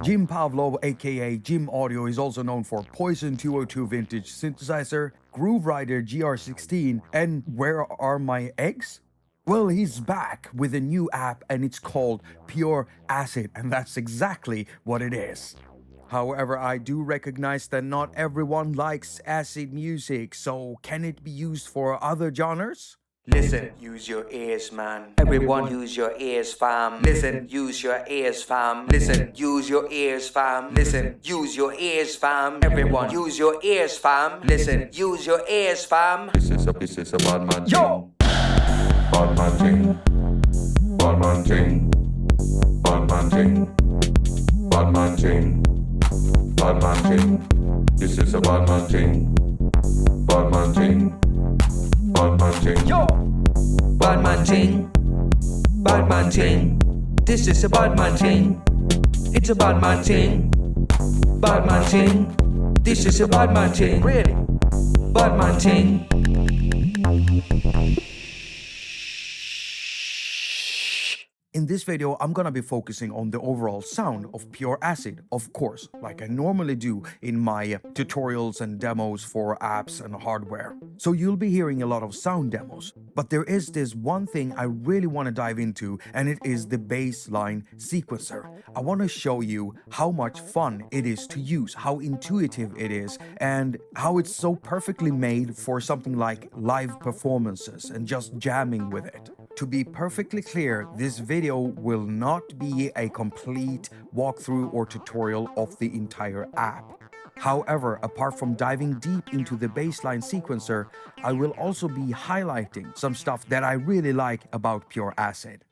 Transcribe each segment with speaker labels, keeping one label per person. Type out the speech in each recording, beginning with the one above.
Speaker 1: Dmitrij Pavlov, aka JimAudio, is also known for Poison 202 Vintage Synthesizer, Grooverider GR16, and Where Are My Eggs? Well, he's back with a new app and it's called Pure Acid, and that's exactly what it is. However, I do recognize that not everyone likes acid music, so can it be used for other genres?
Speaker 2: Listen, use your ears, man. Everyone use your ears, fam. Listen, use your ears, fam. Listen, use your ears, fam. Listen, use your ears, fam. Everyone use your ears, fam. Listen, use your ears, fam.
Speaker 3: This is a bad man thing.
Speaker 1: Yo!
Speaker 3: Bad man thing. Bad man thing. Bad man thing. Bad man thing. Bad man thing. This is a bad man thing. Bad man thing. Bad man thing.
Speaker 1: Yo!
Speaker 2: Bad man ting. Bad man ting. This is a bad man ting. It's a bad man ting. Bad man ting. This is a bad man ting.
Speaker 1: Really?
Speaker 2: Bad man ting.
Speaker 1: In this video, I'm gonna be focusing on the overall sound of Pure Acid, of course, like I normally do in my tutorials and demos for apps and hardware. So you'll be hearing a lot of sound demos, but there is this one thing I really want to dive into, and it is the Bassline Sequencer. I want to show you how much fun it is to use, how intuitive it is, and how it's so perfectly made for something like live performances and just jamming with it. To be perfectly clear, this video will not be a complete walkthrough or tutorial of the entire app. However, apart from diving deep into the Bassline Sequencer, I will also be highlighting some stuff that I really like about Pure Acid.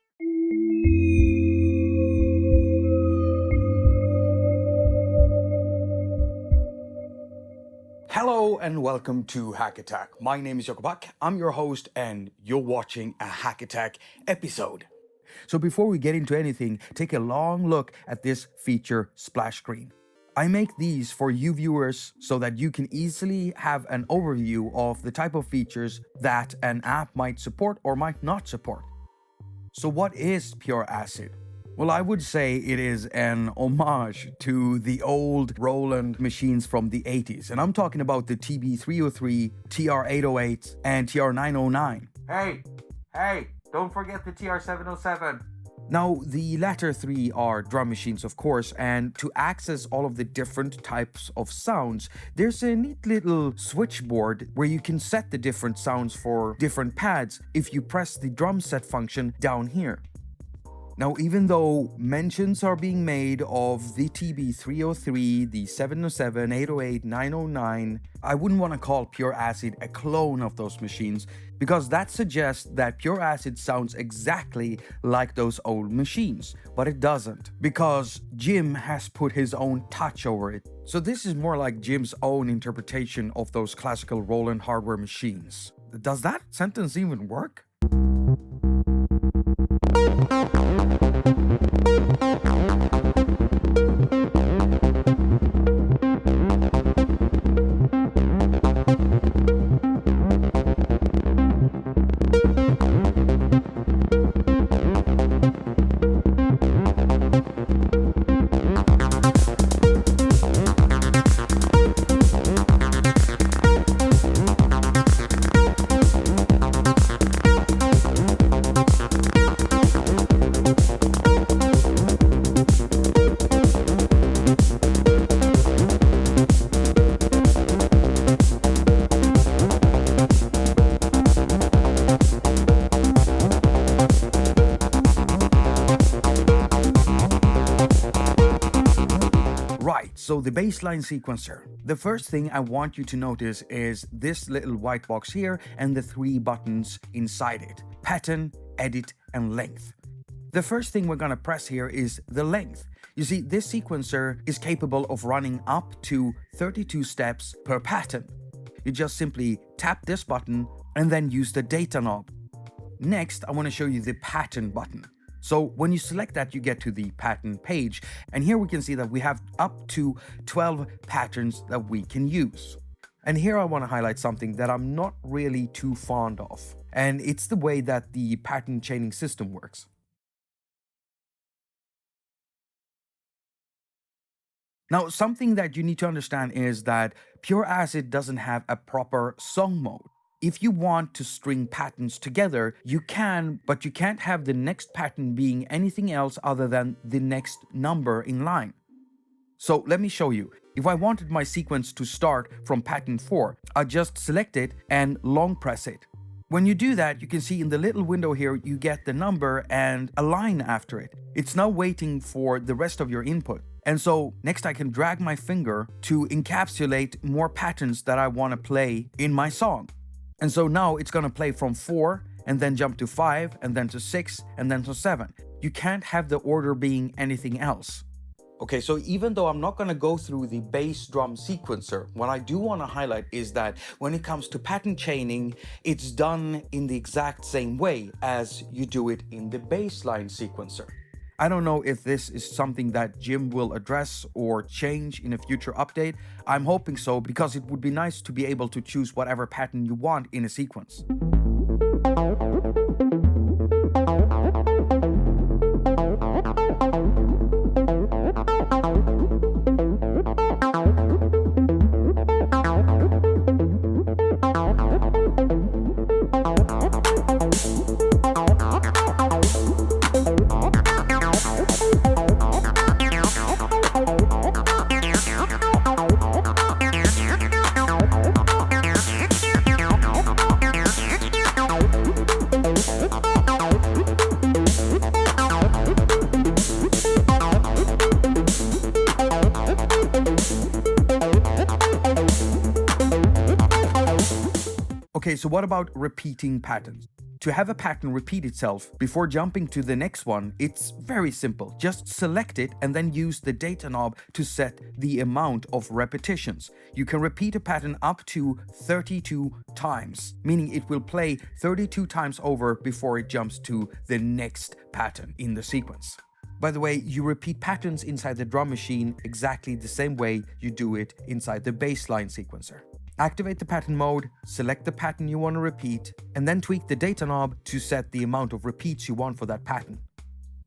Speaker 1: Hello and welcome to attaQ. My name is Jakob. I'm your host and you're watching a attaQ episode. So before we get into anything, take a long look at this feature splash screen. I make these for you viewers so that you can easily have an overview of the type of features that an app might support or might not support. So what is Pure Acid? Well, I would say it is an homage to the old Roland machines from the 80s. And I'm talking about the TB303, TR808, and TR909. Hey, don't forget the TR707. Now, the latter three are drum machines, of course, and to access all of the different types of sounds, there's a neat little switchboard where you can set the different sounds for different pads if you press the drum set function down here. Now, even though mentions are being made of the TB303, the 707, 808, 909, I wouldn't want to call Pure Acid a clone of those machines because that suggests that Pure Acid sounds exactly like those old machines, but it doesn't because Jim has put his own touch over it. So this is more like Jim's own interpretation of those classical Roland hardware machines. Does that sentence even work? So the Bassline Sequencer. The first thing I want you to notice is this little white box here and the three buttons inside it: pattern, edit, and length. The first thing we're gonna press here is the length. You see, this sequencer is capable of running up to 32 steps per pattern. You just simply tap this button and then use the data knob. Next, I want to show you the pattern button. So when you select that, you get to the pattern page, and here we can see that we have up to 12 patterns that we can use. And here I want to highlight something that I'm not really too fond of, and it's the way that the pattern chaining system works. Now, something that you need to understand is that Pure Acid doesn't have a proper song mode. If you want to string patterns together, you can, but you can't have the next pattern being anything else other than the next number in line. So let me show you. If I wanted my sequence to start from pattern 4, I just select it and long press it. When you do that, you can see in the little window here, you get the number and a line after it. It's now waiting for the rest of your input. And so next I can drag my finger to encapsulate more patterns that I want to play in my song. And so now it's going to play from 4 and then jump to 5 and then to 6 and then to 7. You can't have the order being anything else. Okay, so even though I'm not going to go through the bass drum sequencer, what I do want to highlight is that when it comes to pattern chaining, it's done in the exact same way as you do it in the bassline sequencer. I don't know if this is something that Jim will address or change in a future update. I'm hoping so, because it would be nice to be able to choose whatever pattern you want in a sequence. Okay, so what about repeating patterns? To have a pattern repeat itself before jumping to the next one, it's very simple. Just select it and then use the data knob to set the amount of repetitions. You can repeat a pattern up to 32 times, meaning it will play 32 times over before it jumps to the next pattern in the sequence. By the way, you repeat patterns inside the drum machine exactly the same way you do it inside the bassline sequencer. Activate the pattern mode, select the pattern you want to repeat, and then tweak the data knob to set the amount of repeats you want for that pattern.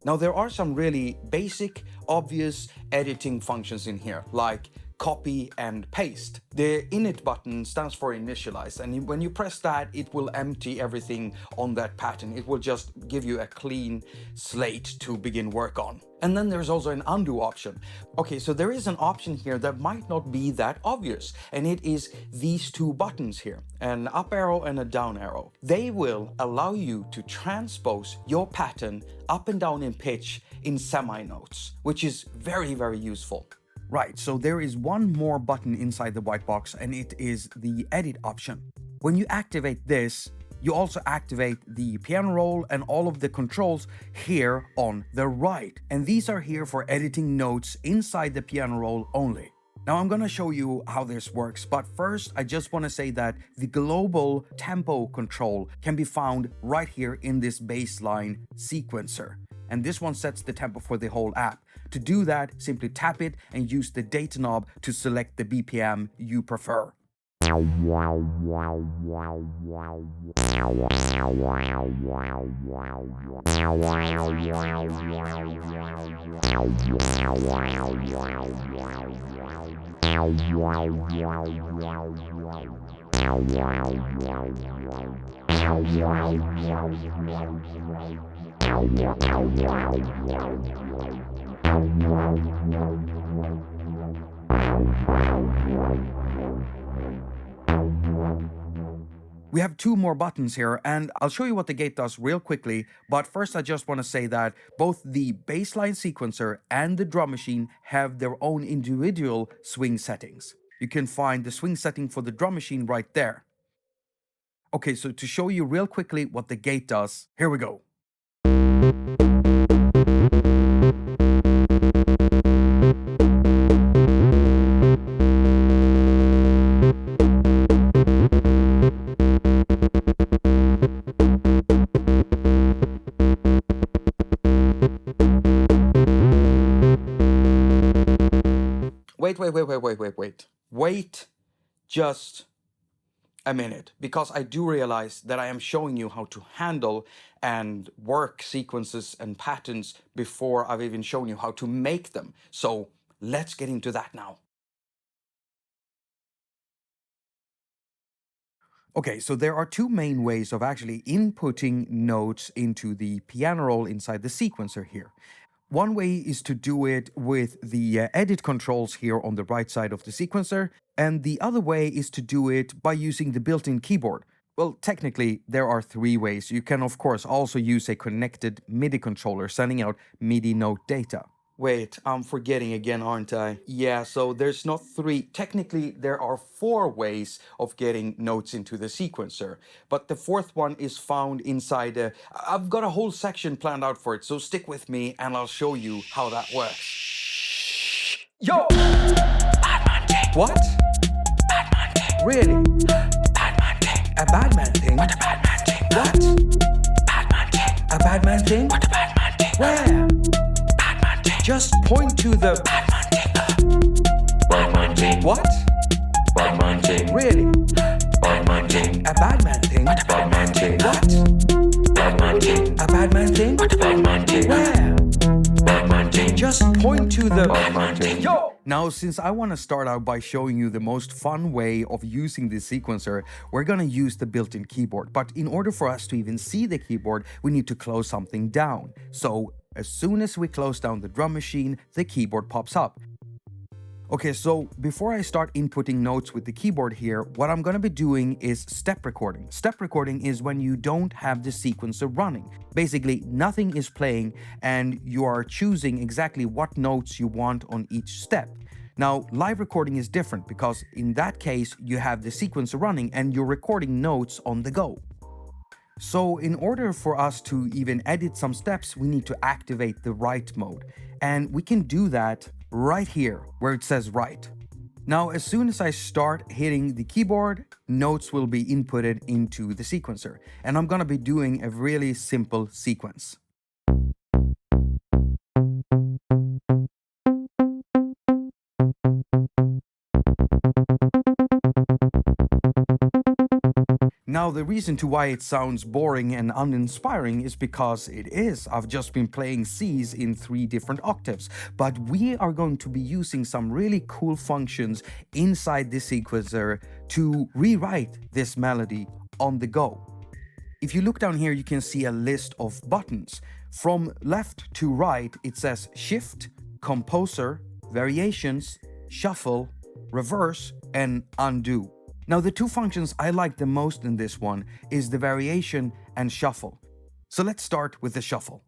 Speaker 1: Now, there are some really basic, obvious editing functions in here, like copy and paste. The init button stands for initialize, and when you press that, it will empty everything on that pattern. It will just give you a clean slate to begin work on. And then there's also an undo option. Okay, so there is an option here that might not be that obvious, and it is these two buttons here, an up arrow and a down arrow. They will allow you to transpose your pattern up and down in pitch in seminotes, which is very, very useful. Right, so there is one more button inside the white box, and it is the edit option. When you activate this, you also activate the piano roll and all of the controls here on the right. And these are here for editing notes inside the piano roll only. Now I'm gonna show you how this works, but first I just wanna say that the global tempo control can be found right here in this bassline sequencer. And this one sets the tempo for the whole app. To do that, simply tap it and use the data knob to select the BPM you prefer. We have two more buttons here, and I'll show you what the gate does real quickly, but first I just want to say that both the bassline sequencer and the drum machine have their own individual swing settings. You can find the swing setting for the drum machine right there. Okay, so to show you real quickly what the gate does, here we go. Wait. Wait just a minute, because I do realize that I am showing you how to handle and work sequences and patterns before I've even shown you how to make them. So let's get into that now. Okay, so there are two main ways of actually inputting notes into the piano roll inside the sequencer here. One way is to do it with the edit controls here on the right side of the sequencer, and the other way is to do it by using the built-in keyboard. Well, technically, there are three ways. You can, of course, also use a connected MIDI controller sending out MIDI note data. Wait, I'm forgetting again, aren't I? Yeah, so there's not three. Technically, there are four ways of getting notes into the sequencer. But the fourth one is found inside I've got a whole section planned out for it, so stick with me and I'll show you how that works. Yo! Batman thing. What? Batman thing. Really? Batman thing. A Batman thing? What a Batman thing? What? Batman thing. A Batman thing? What a Batman thing? Where? Just point to the
Speaker 3: Batman thing.
Speaker 1: What?
Speaker 3: Batman thing.
Speaker 1: Really?
Speaker 3: Batman thing.
Speaker 1: A Batman thing?
Speaker 3: Batman thing.
Speaker 1: What?
Speaker 3: Batman thing.
Speaker 1: A Batman thing?
Speaker 3: Batman thing.
Speaker 1: Where?
Speaker 3: Batman thing.
Speaker 1: Just point to the
Speaker 3: Batman thing.
Speaker 1: Yo! Now, since I want to start out by showing you the most fun way of using this sequencer, we're going to use the built-in keyboard. But in order for us to even see the keyboard, we need to close something down. So as soon as we close down the drum machine, the keyboard pops up. Okay, so before I start inputting notes with the keyboard here, what I'm going to be doing is step recording. Step recording is when you don't have the sequencer running. Basically, nothing is playing and you are choosing exactly what notes you want on each step. Now, live recording is different because in that case, you have the sequencer running and you're recording notes on the go. So in order for us to even edit some steps, we need to activate the write mode. And we can do that right here where it says write. Now, as soon as I start hitting the keyboard, notes will be inputted into the sequencer. And I'm going to be doing a really simple sequence. Now, the reason to why it sounds boring and uninspiring is because it is. I've just been playing Cs in 3 different octaves, but we are going to be using some really cool functions inside this sequencer to rewrite this melody on the go. If you look down here, you can see a list of buttons. From left to right, it says Shift, Composer, Variations, Shuffle, Reverse, and Undo. Now, the 2 functions I like the most in this one is the variation and shuffle. So let's start with the shuffle.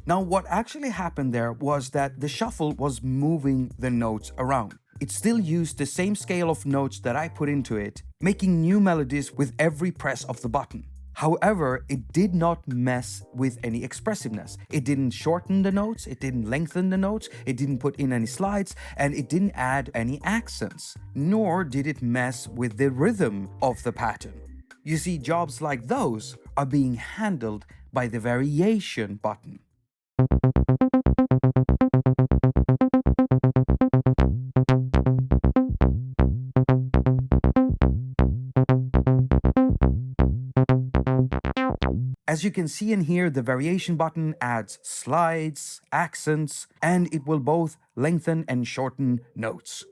Speaker 1: Now, what actually happened there was that the shuffle was moving the notes around. It still used the same scale of notes that I put into it, making new melodies with every press of the button. However, it did not mess with any expressiveness. It didn't shorten the notes, it didn't lengthen the notes, it didn't put in any slides, and it didn't add any accents. Nor did it mess with the rhythm of the pattern. You see, jobs like those are being handled by the variation button. As you can see in here, the variation button adds slides, accents, and it will both lengthen and shorten notes.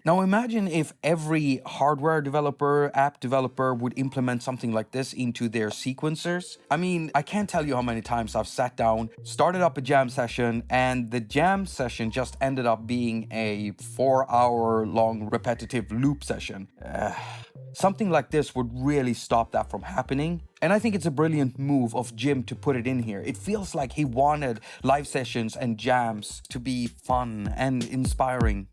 Speaker 1: Now imagine if every hardware developer, app developer would implement something like this into their sequencers. I mean, I can't tell you how many times I've sat down, started up a jam session, and the jam session just ended up being a 4-hour-long repetitive loop session. Something like this would really stop that from happening. And I think it's a brilliant move of Jim to put it in here. It feels like he wanted live sessions and jams to be fun and inspiring.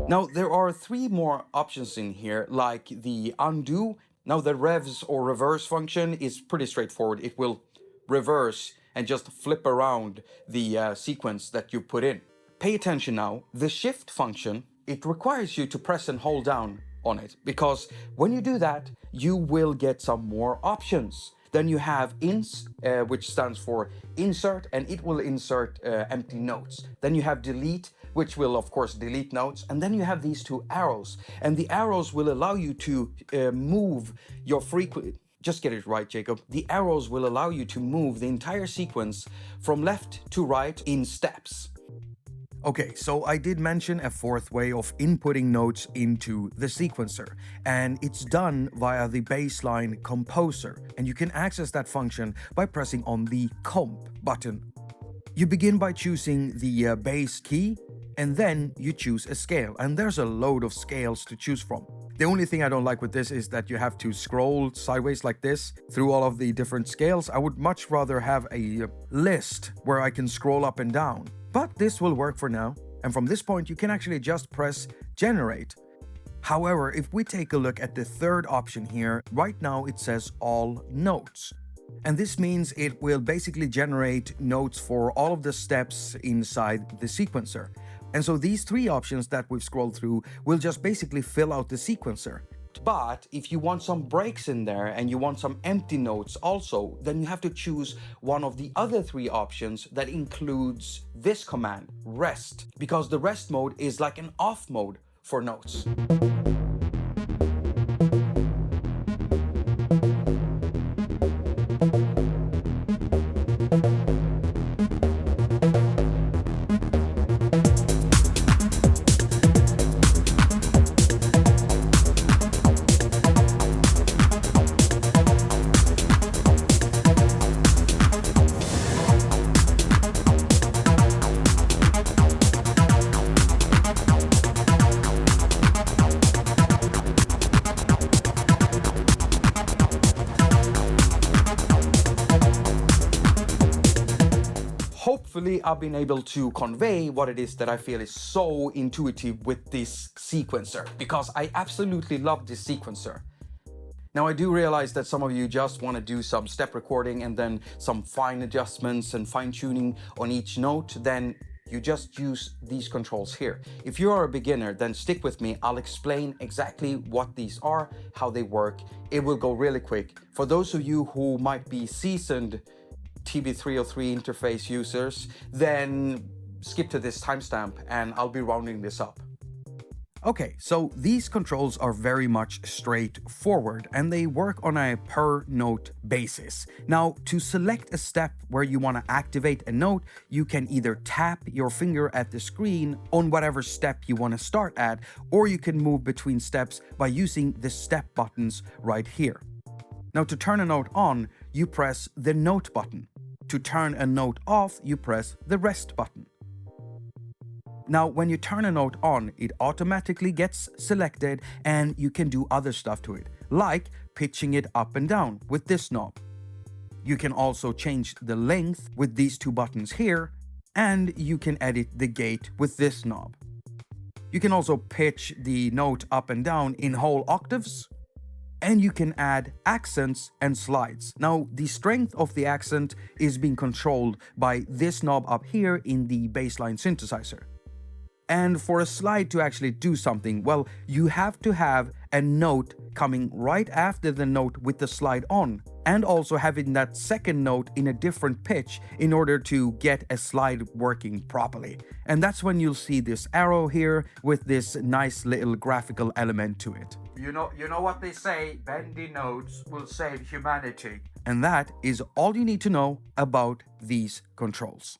Speaker 1: Now, there are three more options in here, like the undo. Now, the revs or reverse function is pretty straightforward. It will reverse and just flip around the sequence that you put in. Pay attention now. The shift function, it requires you to press and hold down on it, because when you do that, you will get some more options. Then you have ins, which stands for insert, and it will insert empty notes. Then you have delete, which will of course delete notes. And then you have these two arrows, and the arrows will allow you to move your frequency. Just get it right, Jakob. The arrows will allow you to move the entire sequence from left to right in steps. Okay, so I did mention a fourth way of inputting notes into the sequencer, and it's done via the Bassline Composer, and you can access that function by pressing on the Comp button. You begin by choosing the bass key, and then you choose a scale, and there's a load of scales to choose from. The only thing I don't like with this is that you have to scroll sideways like this through all of the different scales. I would much rather have a list where I can scroll up and down. But this will work for now, and from this point you can actually just press generate. However, if we take a look at the third option here, right now it says all notes. And this means it will basically generate notes for all of the steps inside the sequencer. And so these three options that we've scrolled through will just basically fill out the sequencer. But if you want some breaks in there and you want some empty notes also, then you have to choose one of the other three options that includes this command, rest, because the rest mode is like an off mode for notes. Hopefully I've been able to convey what it is that I feel is so intuitive with this sequencer, because I absolutely love this sequencer. Now I do realize that some of you just want to do some step recording and then some fine adjustments and fine tuning on each note, then you just use these controls here. If you are a beginner, then stick with me. I'll explain exactly what these are, how they work. It will go really quick. For those of you who might be seasoned TB303 interface users, then skip to this timestamp and I'll be rounding this up. Okay, so these controls are very much straightforward and they work on a per note basis. Now, to select a step where you want to activate a note, you can either tap your finger at the screen on whatever step you want to start at, or you can move between steps by using the step buttons right here. Now, to turn a note on, you press the note button. To turn a note off, you press the rest button. Now, when you turn a note on, it automatically gets selected and you can do other stuff to it, like pitching it up and down with this knob. You can also change the length with these two buttons here, and you can edit the gate with this knob. You can also pitch the note up and down in whole octaves, and you can add accents and slides. Now, the strength of the accent is being controlled by this knob up here in the Bassline synthesizer. And for a slide to actually do something, well, you have to have a note coming right after the note with the slide on, and also having that second note in a different pitch in order to get a slide working properly. And that's when you'll see this arrow here with this nice little graphical element to it. You know what they say, bendy notes will save humanity. And that is all you need to know about these controls.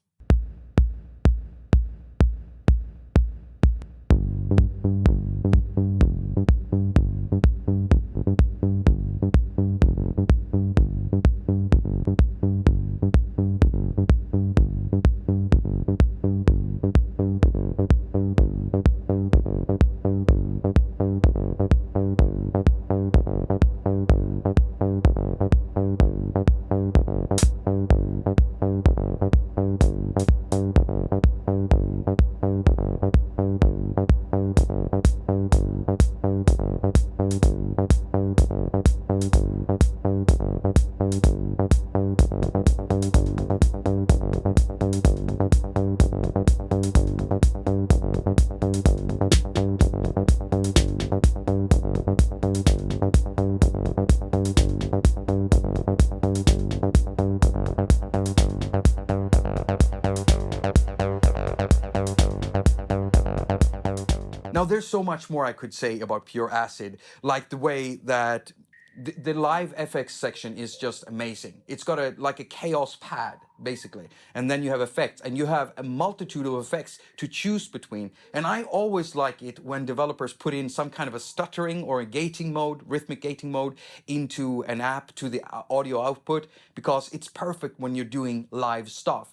Speaker 1: Now, there's so much more I could say about Pure Acid, like the way that the live FX section is just amazing. It's got like a chaos pad, basically. And then you have effects, and you have a multitude of effects to choose between. And I always like it when developers put in some kind of a stuttering or a gating mode, rhythmic gating mode, into an app to the audio output, because it's perfect when you're doing live stuff.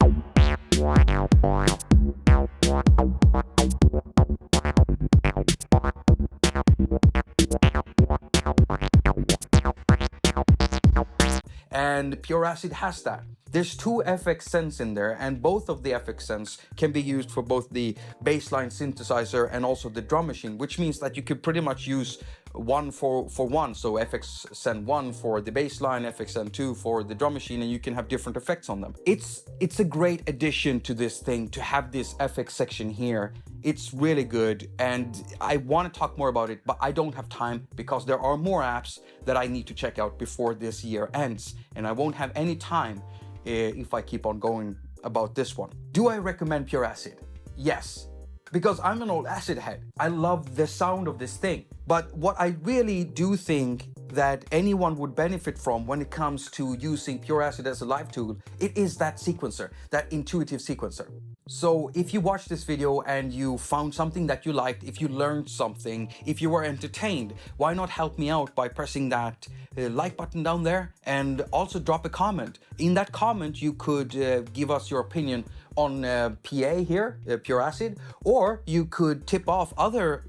Speaker 1: And Pure Acid has that. There's 2 FX Sends in there, and both of the FX Sends can be used for both the Bassline Synthesizer and also the drum machine, which means that you could pretty much use one for one. So FX Send 1 for the bassline, FX Send 2 for the drum machine, and you can have different effects on them. It's a great addition to this thing to have this FX section here. It's really good, and I want to talk more about it, but I don't have time because there are more apps that I need to check out before this year ends, and I won't have any time if I keep on going about this one. Do I recommend Pure Acid? Yes, because I'm an old acid head. I love the sound of this thing. But what I really do think that anyone would benefit from when it comes to using Pure Acid as a live tool, it is that sequencer, that intuitive sequencer. So if you watched this video and you found something that you liked, if you learned something, if you were entertained, why not help me out by pressing that like button down there, and also drop a comment. In that comment, you could give us your opinion on PA here, Pure Acid, or you could tip off other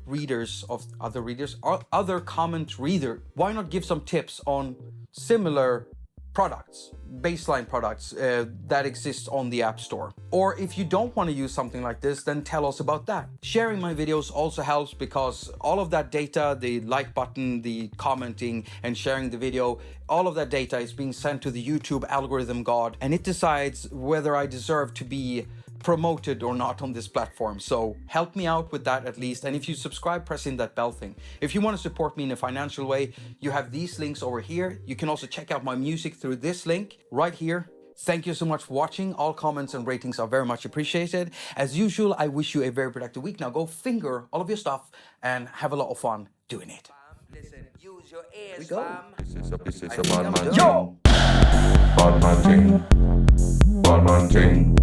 Speaker 1: comment reader. Why not give some tips on similar products, bassline products that exist on the App Store? Or if you don't want to use something like this, then tell us about that. Sharing my videos also helps, because all of that data, the like button, the commenting and sharing the video, all of that data is being sent to the YouTube algorithm god, and it decides whether I deserve to be promoted or not on this platform. So help me out with that at least. And if you subscribe, press in that bell thing. If you want to support me in a financial way, you have these links over here. You can also check out my music through this link right here. Thank you so much for watching. All comments and ratings are very much appreciated. As usual, I wish you a very productive week. Now go finger all of your stuff and have a lot of fun doing it.
Speaker 2: Listen, use your ears,
Speaker 1: Here we go.
Speaker 3: This is a bad man
Speaker 1: Yo!
Speaker 3: Bad man ting. Bad man ting.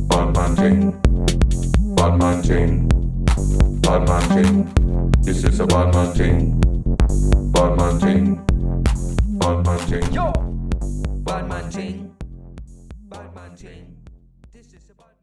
Speaker 3: Bad man ting. Bad man ting. Bad man ting. This is a bad man ting. Bad man ting. Bad man ting.
Speaker 1: Yo!
Speaker 2: Bad man ting. Bad man ting. This is a bad